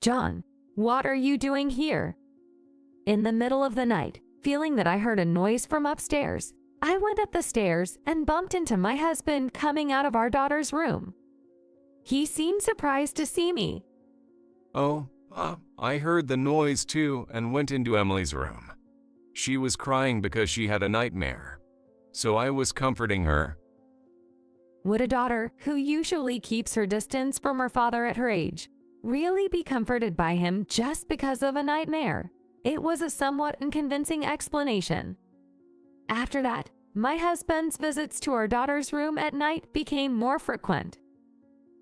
"John, what are you doing here?" In the middle of the night, feeling that I heard a noise from upstairs, I went up the stairs and bumped into my husband coming out of our daughter's room. He seemed surprised to see me. Oh, I heard the noise too and went into Emily's room. She was crying because she had a nightmare. So I was comforting her. Would a daughter who usually keeps her distance from her father at her age really be comforted by him just because of a nightmare? It was a somewhat unconvincing explanation. After that, my husband's visits to our daughter's room at night became more frequent.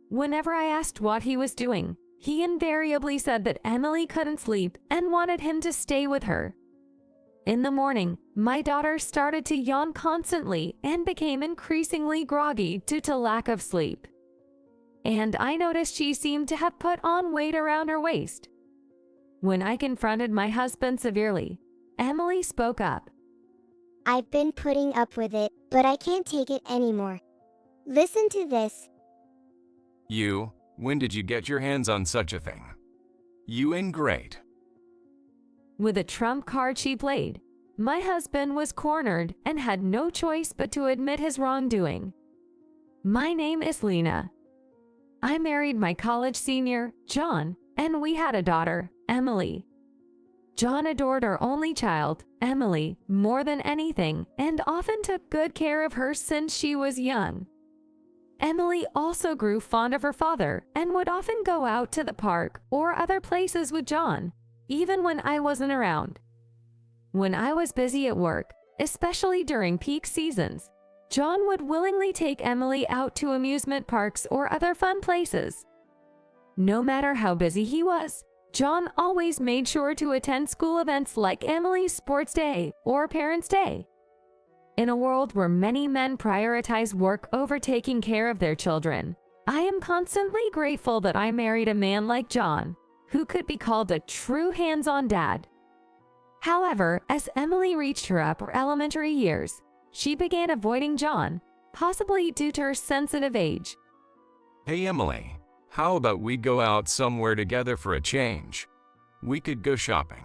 Whenever I asked what he was doing, he invariably said that Emily couldn't sleep and wanted him to stay with her. In the morning, my daughter started to yawn constantly and became increasingly groggy due to lack of sleep. And I noticed she seemed to have put on weight around her waist. When I confronted my husband severely, Emily spoke up. "I've been putting up with it, but I can't take it anymore. Listen to this." When did you get your hands on such a thing? You ain't great. With a trump card she played, my husband was cornered and had no choice but to admit his wrongdoing. My name is Lena. I married my college senior, John, and we had a daughter, Emily. John adored our only child, Emily, more than anything and often took good care of her since she was young. Emily also grew fond of her father and would often go out to the park or other places with John, even when I wasn't around. When I was busy at work, especially during peak seasons, John would willingly take Emily out to amusement parks or other fun places. No matter how busy he was, John always made sure to attend school events like Emily's sports day or parents' day. In a world where many men prioritize work over taking care of their children, I am constantly grateful that I married a man like John, who could be called a true hands-on dad. However, as Emily reached her upper elementary years, she began avoiding John, possibly due to her sensitive age. Hey Emily, how about we go out somewhere together for a change? We could go shopping.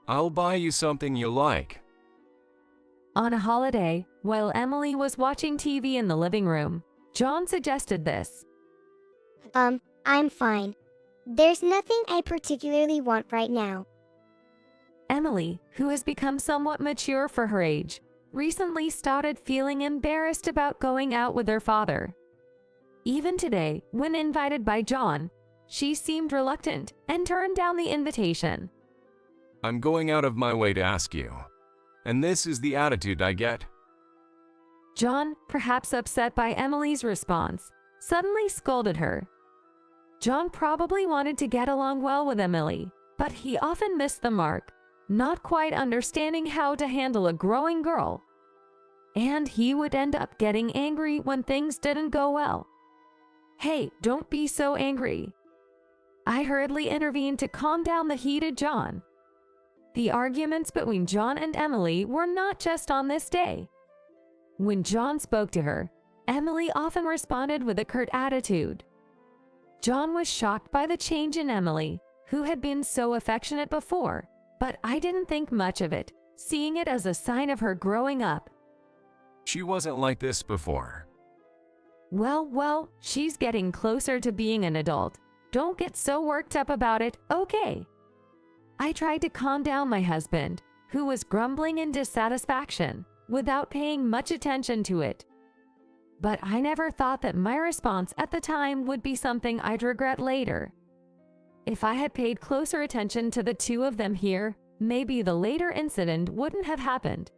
I'll buy you something you like. On a holiday, while Emily was watching TV in the living room, John suggested this. I'm fine. There's nothing I particularly want right now. Emily, who has become somewhat mature for her age, recently started feeling embarrassed about going out with her father. Even today, when invited by John, she seemed reluctant and turned down the invitation. I'm going out of my way to ask you. And this is the attitude I get. John, perhaps upset by Emily's response, suddenly scolded her. John probably wanted to get along well with Emily, but he often missed the mark, not quite understanding how to handle a growing girl. And he would end up getting angry when things didn't go well. "Hey, don't be so angry." I hurriedly intervened to calm down the heated John. The arguments between John and Emily were not just on this day. When John spoke to her, Emily often responded with a curt attitude. John was shocked by the change in Emily, who had been so affectionate before, but I didn't think much of it, seeing it as a sign of her growing up. She wasn't like this before. Well, she's getting closer to being an adult. Don't get so worked up about it, okay? I tried to calm down my husband, who was grumbling in dissatisfaction, without paying much attention to it. But I never thought that my response at the time would be something I'd regret later. If I had paid closer attention to the two of them here, maybe the later incident wouldn't have happened.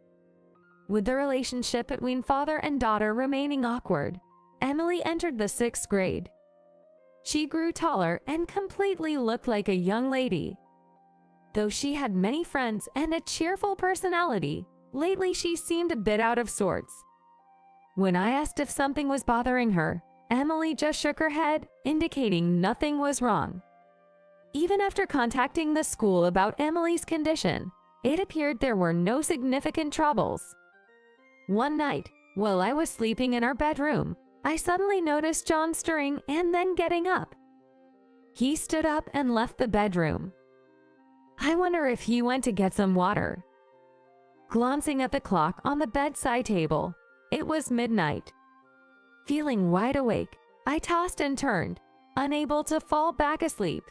With the relationship between father and daughter remaining awkward, Emily entered the 6th grade. She grew taller and completely looked like a young lady. Though she had many friends and a cheerful personality, lately she seemed a bit out of sorts. When I asked if something was bothering her, Emily just shook her head, indicating nothing was wrong. Even after contacting the school about Emily's condition, it appeared there were no significant troubles. One night, while I was sleeping in our bedroom, I suddenly noticed John stirring and then getting up. He stood up and left the bedroom. I wonder if he went to get some water. Glancing at the clock on the bedside table, it was midnight. Feeling wide awake, I tossed and turned, unable to fall back asleep.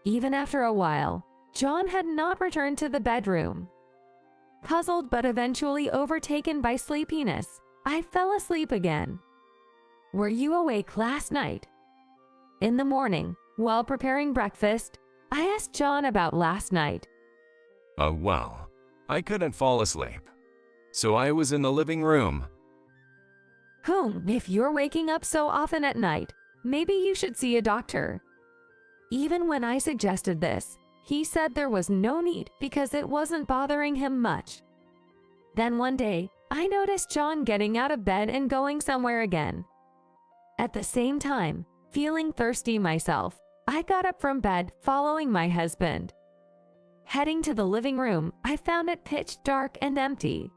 Even after a while, John had not returned to the bedroom. Puzzled but eventually overtaken by sleepiness, I fell asleep again. Were you awake last night? In the morning, while preparing breakfast, I asked John about last night. Well, I couldn't fall asleep. So I was in the living room. If you're waking up so often at night, maybe you should see a doctor. Even when I suggested this, he said there was no need because it wasn't bothering him much. Then one day, I noticed John getting out of bed and going somewhere again. At the same time, feeling thirsty myself, I got up from bed following my husband. Heading to the living room, I found it pitch dark and empty.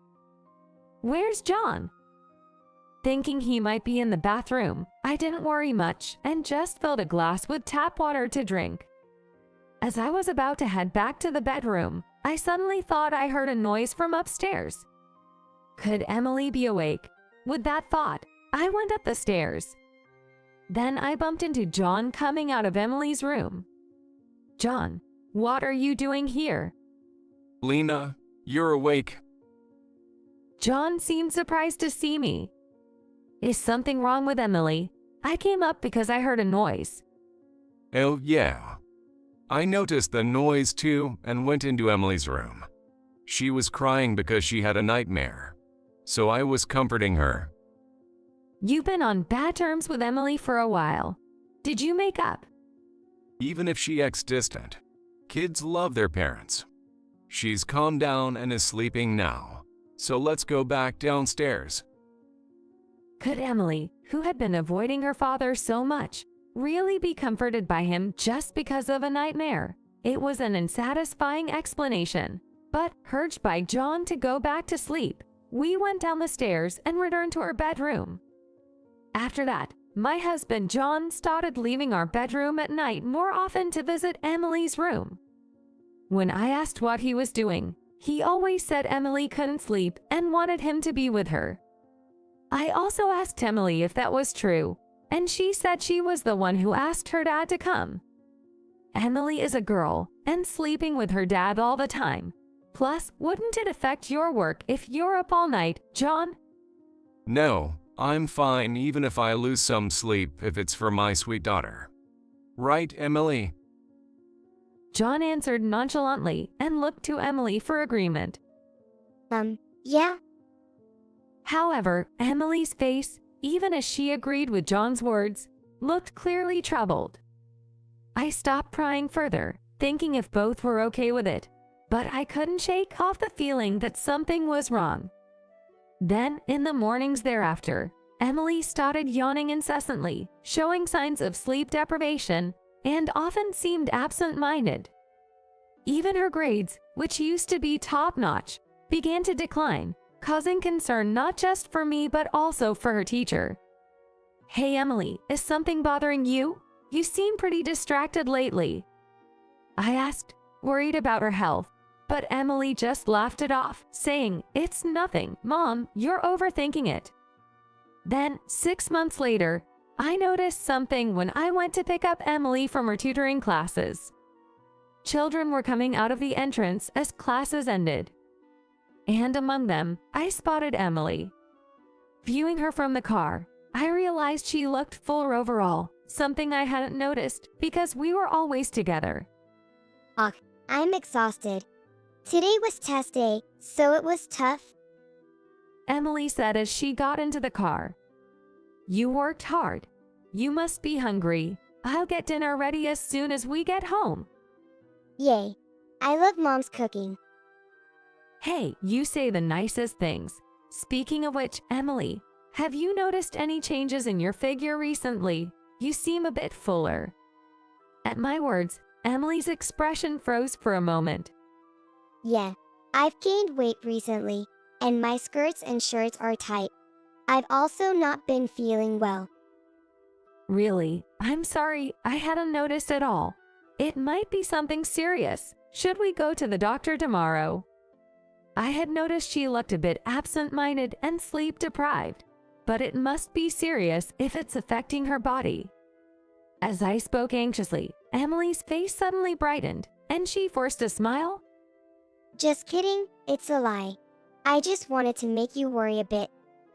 Where's John? Thinking he might be in the bathroom, I didn't worry much and just filled a glass with tap water to drink. As I was about to head back to the bedroom, I suddenly thought I heard a noise from upstairs. Could Emily be awake? With that thought, I went up the stairs. Then I bumped into John coming out of Emily's room. John, what are you doing here? Lena, you're awake. John seemed surprised to see me. Is something wrong with Emily? I came up because I heard a noise. Oh, yeah. I noticed the noise too and went into Emily's room. She was crying because she had a nightmare. So I was comforting her. You've been on bad terms with Emily for a while. Did you make up? Even if she acts distant, kids love their parents. She's calmed down and is sleeping now. So let's go back downstairs. Could Emily, who had been avoiding her father so much, really be comforted by him just because of a nightmare? It was an unsatisfying explanation, but urged by John to go back to sleep, we went down the stairs and returned to our bedroom. After that, my husband John started leaving our bedroom at night more often to visit Emily's room. When I asked what he was doing, he always said Emily couldn't sleep and wanted him to be with her. I also asked Emily if that was true, and she said she was the one who asked her dad to come. Emily is a girl and sleeping with her dad all the time. Plus, wouldn't it affect your work if you're up all night, John? No, I'm fine even if I lose some sleep if it's for my sweet daughter. Right, Emily? John answered nonchalantly and looked to Emily for agreement. Yeah. However, Emily's face, even as she agreed with John's words, looked clearly troubled. I stopped prying further, thinking if both were okay with it, but I couldn't shake off the feeling that something was wrong. Then, in the mornings thereafter, Emily started yawning incessantly, showing signs of sleep deprivation, and often seemed absent-minded. Even her grades, which used to be top-notch, began to decline, causing concern not just for me but also for her teacher. Hey Emily, is something bothering you? You seem pretty distracted lately. I asked, worried about her health, but Emily just laughed it off, saying, "It's nothing, Mom, you're overthinking it." Then, 6 months later, I noticed something when I went to pick up Emily from her tutoring classes. Children were coming out of the entrance as classes ended. And among them, I spotted Emily. Viewing her from the car, I realized she looked fuller overall, something I hadn't noticed because we were always together. I'm exhausted. Today was test day, so it was tough. Emily said as she got into the car. You worked hard. You must be hungry. I'll get dinner ready as soon as we get home. Yay. I love Mom's cooking. Hey, you say the nicest things. Speaking of which, Emily, have you noticed any changes in your figure recently? You seem a bit fuller. At my words, Emily's expression froze for a moment. Yeah, I've gained weight recently, and my skirts and shirts are tight. I've also not been feeling well. Really, I'm sorry, I hadn't noticed at all. It might be something serious. Should we go to the doctor tomorrow? I had noticed she looked a bit absent-minded and sleep-deprived, but it must be serious if it's affecting her body. As I spoke anxiously, Emily's face suddenly brightened, and she forced a smile. Just kidding, it's a lie. I just wanted to make you worry a bit.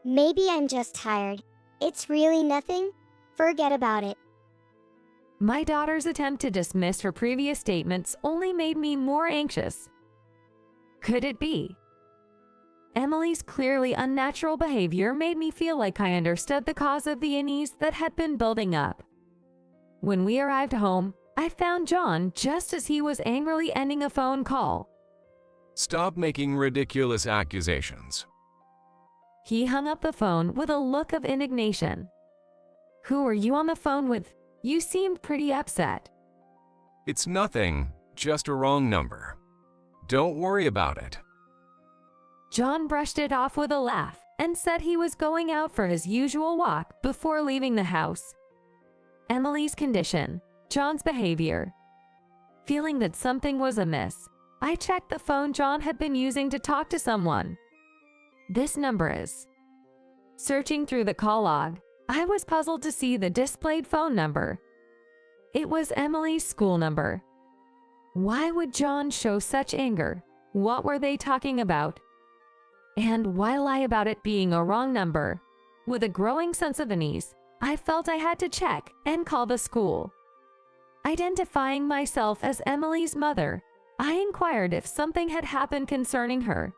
Maybe I'm just tired. It's really nothing. Forget about it. My daughter's attempt to dismiss her previous statements only made me more anxious. Could it be? Emily's clearly unnatural behavior made me feel like I understood the cause of the unease that had been building up. When we arrived home, I found John just as he was angrily ending a phone call. Stop making ridiculous accusations. He hung up the phone with a look of indignation. Who were you on the phone with? You seemed pretty upset. It's nothing, just a wrong number. Don't worry about it. John brushed it off with a laugh and said he was going out for his usual walk before leaving the house. Emily's condition, John's behavior. Feeling that something was amiss, I checked the phone John had been using to talk to someone. This number is. Searching through the call log, I was puzzled to see the displayed phone number. It was Emily's school number. Why would John show such anger? What were they talking about? And why lie about it being a wrong number? With a growing sense of unease, I felt I had to check and call the school. Identifying myself as Emily's mother, I inquired if something had happened concerning her.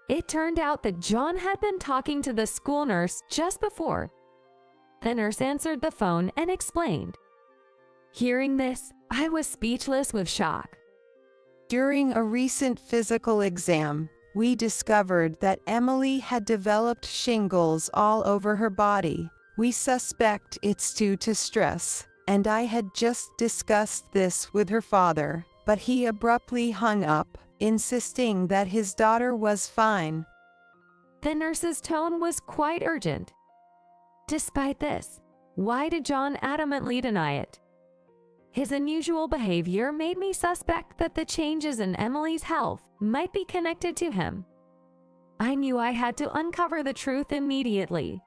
It turned out that John had been talking to the school nurse just before. The nurse answered the phone and explained. Hearing this, I was speechless with shock. During a recent physical exam, we discovered that Emily had developed shingles all over her body. We suspect it's due to stress, and I had just discussed this with her father, but he abruptly hung up, insisting that his daughter was fine. The nurse's tone was quite urgent. Despite this, why did John adamantly deny it? His unusual behavior made me suspect that the changes in Emily's health might be connected to him. I knew I had to uncover the truth immediately.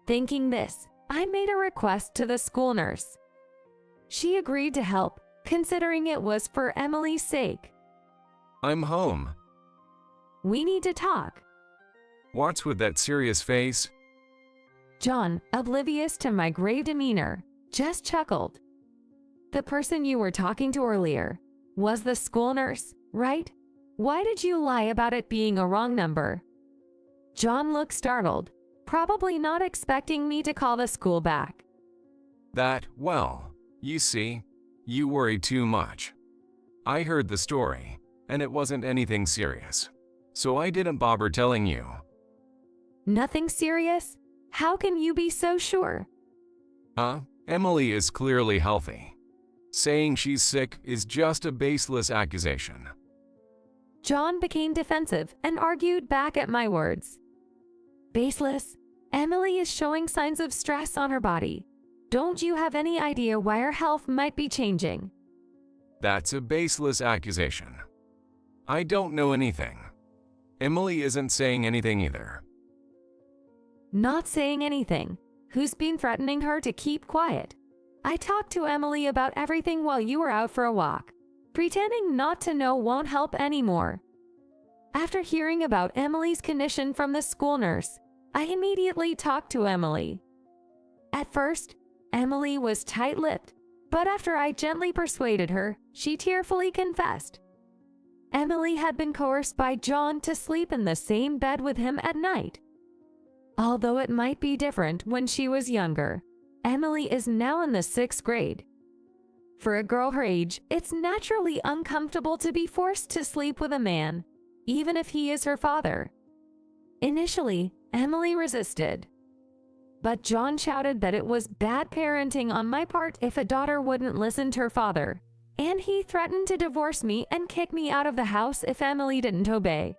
Thinking this, I made a request to the school nurse. She agreed to help, considering it was for Emily's sake. I'm home. We need to talk. What's with that serious face? John, oblivious to my grave demeanor, just chuckled. The person you were talking to earlier was the school nurse, right? Why did you lie about it being a wrong number? John looked startled, probably not expecting me to call the school back. Well, you see, you worry too much. I heard the story, and it wasn't anything serious, so I didn't bother telling you. Nothing serious? How can you be so sure? Emily is clearly healthy. Saying she's sick is just a baseless accusation. John became defensive and argued back at my words. Baseless? Emily is showing signs of stress on her body. Don't you have any idea why her health might be changing? That's a baseless accusation. I don't know anything. Emily isn't saying anything either. Not saying anything? Who's been threatening her to keep quiet? I talked to Emily about everything while you were out for a walk. Pretending not to know won't help anymore. After hearing about Emily's condition from the school nurse, I immediately talked to Emily. At first, Emily was tight-lipped, but after I gently persuaded her, she tearfully confessed. Emily had been coerced by John to sleep in the same bed with him at night. Although it might be different when she was younger, Emily is now in the 6th grade. For a girl her age, it's naturally uncomfortable to be forced to sleep with a man, even if he is her father. Initially, Emily resisted. But John shouted that it was bad parenting on my part if a daughter wouldn't listen to her father, and he threatened to divorce me and kick me out of the house if Emily didn't obey.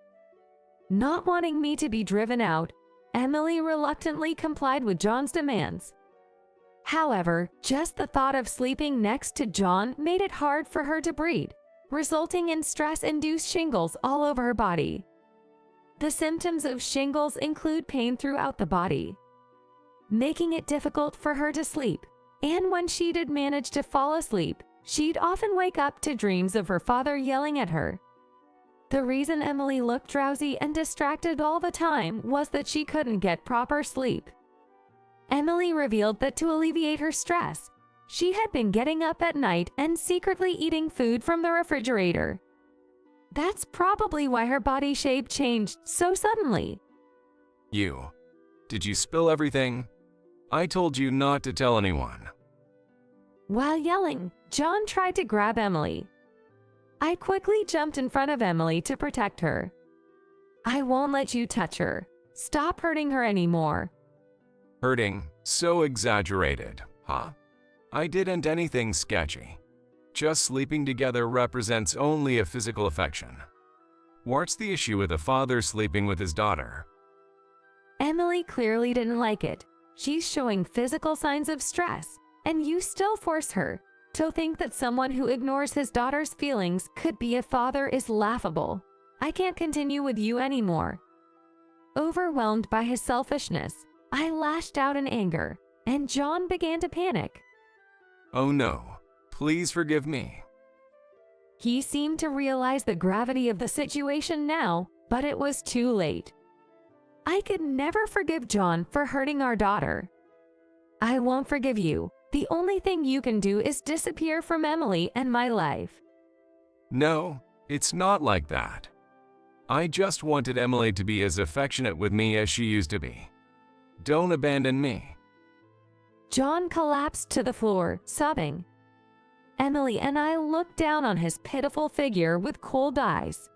Not wanting me to be driven out, Emily reluctantly complied with John's demands. However, just the thought of sleeping next to John made it hard for her to breathe, resulting in stress-induced shingles all over her body. The symptoms of shingles include pain throughout the body, making it difficult for her to sleep, and when she did manage to fall asleep, she'd often wake up to dreams of her father yelling at her. The reason Emily looked drowsy and distracted all the time was that she couldn't get proper sleep. Emily revealed that to alleviate her stress, she had been getting up at night and secretly eating food from the refrigerator. That's probably why her body shape changed so suddenly. Did you spill everything? I told you not to tell anyone. While yelling, John tried to grab Emily. I quickly jumped in front of Emily to protect her. I won't let you touch her. Stop hurting her anymore. Hurting? So exaggerated, huh? I didn't anything sketchy. Just sleeping together represents only a physical affection. What's the issue with a father sleeping with his daughter? Emily clearly didn't like it. She's showing physical signs of stress, and you still force her. To think that someone who ignores his daughter's feelings could be a father is laughable. I can't continue with you anymore. Overwhelmed by his selfishness, I lashed out in anger, and John began to panic. Oh no, please forgive me. He seemed to realize the gravity of the situation now, but it was too late. I could never forgive John for hurting our daughter. I won't forgive you. The only thing you can do is disappear from Emily and my life. No, it's not like that. I just wanted Emily to be as affectionate with me as she used to be. Don't abandon me. John collapsed to the floor, sobbing. Emily and I looked down on his pitiful figure with cold eyes.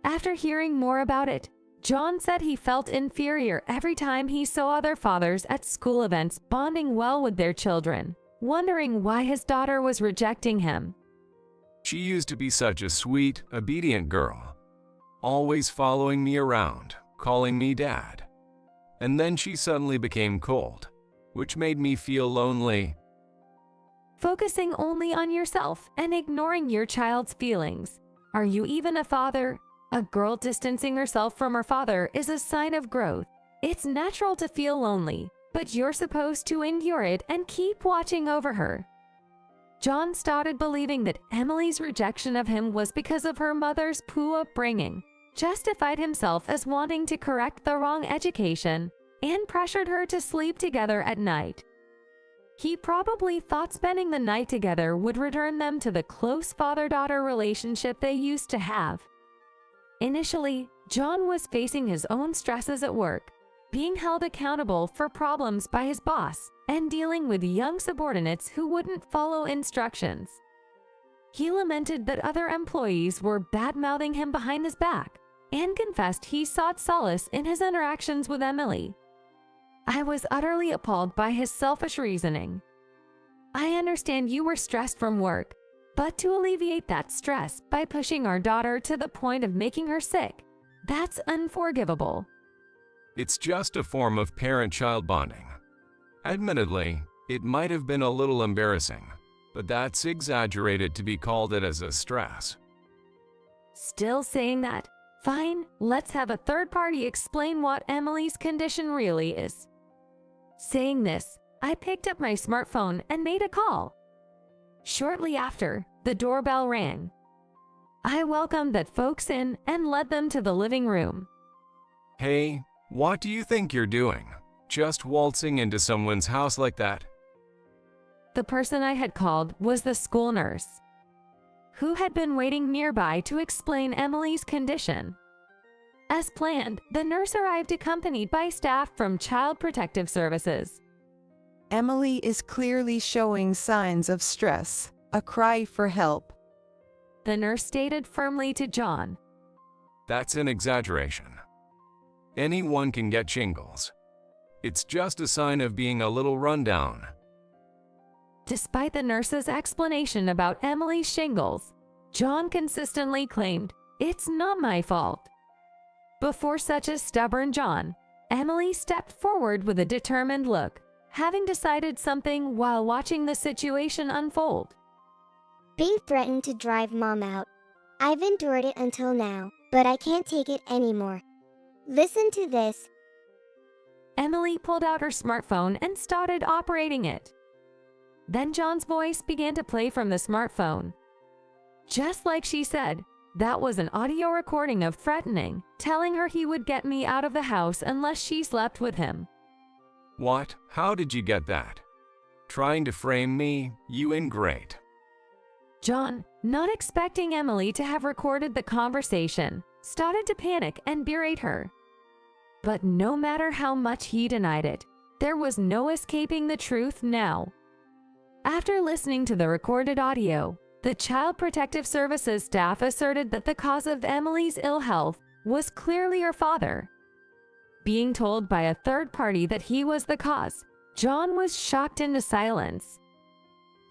After hearing more about it, John said he felt inferior every time he saw other fathers at school events bonding well with their children, wondering why his daughter was rejecting him. She used to be such a sweet, obedient girl, always following me around, calling me dad. And then she suddenly became cold, which made me feel lonely. Focusing only on yourself and ignoring your child's feelings. Are you even a father? A girl distancing herself from her father is a sign of growth. It's natural to feel lonely, but you're supposed to endure it and keep watching over her. John started believing that Emily's rejection of him was because of her mother's poor upbringing, justified himself as wanting to correct the wrong education, and pressured her to sleep together at night. He probably thought spending the night together would return them to the close father-daughter relationship they used to have. Initially, John was facing his own stresses at work, being held accountable for problems by his boss, and dealing with young subordinates who wouldn't follow instructions. He lamented that other employees were bad-mouthing him behind his back, and confessed he sought solace in his interactions with Emily. I was utterly appalled by his selfish reasoning. I understand you were stressed from work, but to alleviate that stress by pushing our daughter to the point of making her sick, that's unforgivable. It's just a form of parent-child bonding. Admittedly, it might have been a little embarrassing, but that's exaggerated to be called it as a stress. Still saying that? Fine, let's have a third party explain what Emily's condition really is. Saying this, I picked up my smartphone and made a call. Shortly after, the doorbell rang. I welcomed that folks in and led them to the living room. Hey, what do you think you're doing? Just waltzing into someone's house like that? The person I had called was the school nurse, who had been waiting nearby to explain Emily's condition. As planned, the nurse arrived accompanied by staff from Child Protective Services. Emily is clearly showing signs of stress, a cry for help. The nurse stated firmly to John. That's an exaggeration. Anyone can get shingles. It's just a sign of being a little rundown. Despite the nurse's explanation about Emily's shingles, John consistently claimed, "It's not my fault." Before such a stubborn John, Emily stepped forward with a determined look. having decided something while watching the situation unfold. Being threatened to drive mom out. I've endured it until now, but I can't take it anymore. Listen to this. Emily pulled out her smartphone and started operating it. Then John's voice began to play from the smartphone. Just like she said, that was an audio recording of threatening, telling her he would get me out of the house unless she slept with him. What? How did you get that? Trying to frame me, you ingrate. John, not expecting Emily to have recorded the conversation, started to panic and berate her. But no matter how much he denied it, there was no escaping the truth now. After listening to the recorded audio, the Child Protective Services staff asserted that the cause of Emily's ill health was clearly her father. Being told by a third party that he was the cause, John was shocked into silence.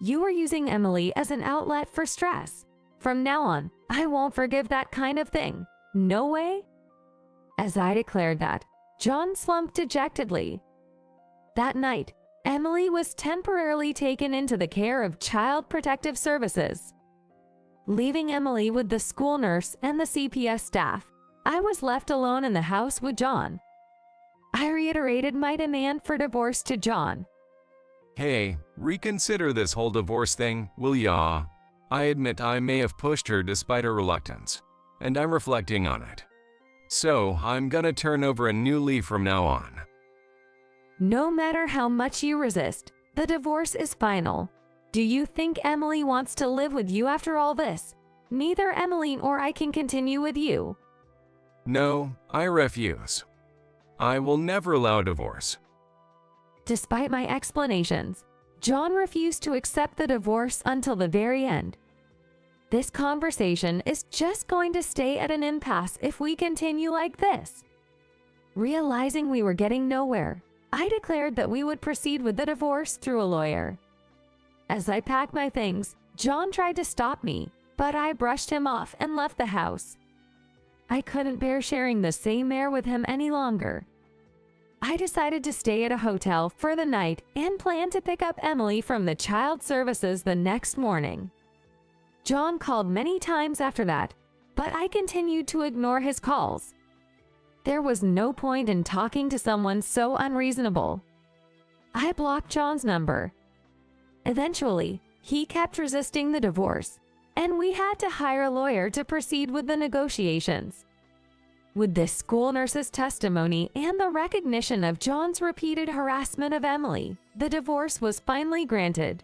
You were using Emily as an outlet for stress. From now on, I won't forgive that kind of thing. No way? As I declared that, John slumped dejectedly. That night, Emily was temporarily taken into the care of Child Protective Services. Leaving Emily with the school nurse and the CPS staff, I was left alone in the house with John. I reiterated my demand for divorce to John. Hey, reconsider this whole divorce thing, will ya? I admit I may have pushed her despite her reluctance, and I'm reflecting on it. So, I'm gonna turn over a new leaf from now on. No matter how much you resist, the divorce is final. Do you think Emily wants to live with you after all this? Neither Emily nor I can continue with you. No, I refuse. I will never allow divorce. Despite my explanations, John refused to accept the divorce until the very end. This conversation is just going to stay at an impasse if we continue like this. Realizing we were getting nowhere, I declared that we would proceed with the divorce through a lawyer. As I packed my things, John tried to stop me, but I brushed him off and left the house. I couldn't bear sharing the same air with him any longer. I decided to stay at a hotel for the night and planned to pick up Emily from the child services the next morning. John called many times after that, but I continued to ignore his calls. There was no point in talking to someone so unreasonable. I blocked John's number. Eventually, he kept resisting the divorce, and we had to hire a lawyer to proceed with the negotiations. With this school nurse's testimony and the recognition of John's repeated harassment of Emily, the divorce was finally granted.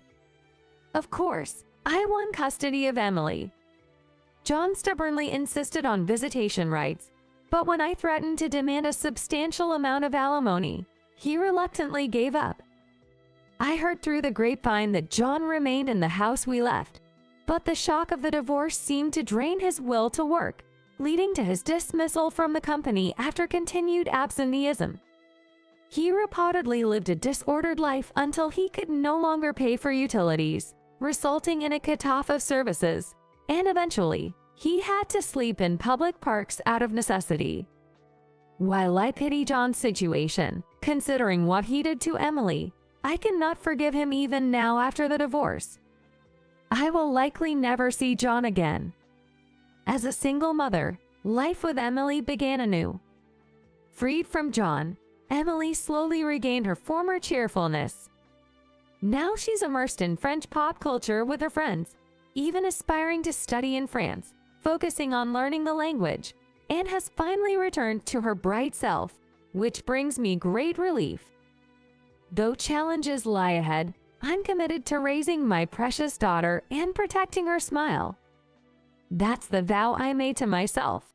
Of course, I won custody of Emily. John stubbornly insisted on visitation rights, but when I threatened to demand a substantial amount of alimony, he reluctantly gave up. I heard through the grapevine that John remained in the house we left, but the shock of the divorce seemed to drain his will to work, leading to his dismissal from the company after continued absenteeism. He reportedly lived a disordered life until he could no longer pay for utilities, resulting in a cutoff of services, and eventually, he had to sleep in public parks out of necessity. While I pity John's situation, considering what he did to Emily, I cannot forgive him even now after the divorce. I will likely never see John again. As a single mother, life with Emily began anew. Freed from John, Emily slowly regained her former cheerfulness. Now she's immersed in French pop culture with her friends, even aspiring to study in France, focusing on learning the language, and has finally returned to her bright self, which brings me great relief. Though challenges lie ahead, I'm committed to raising my precious daughter and protecting her smile. That's the vow I made to myself.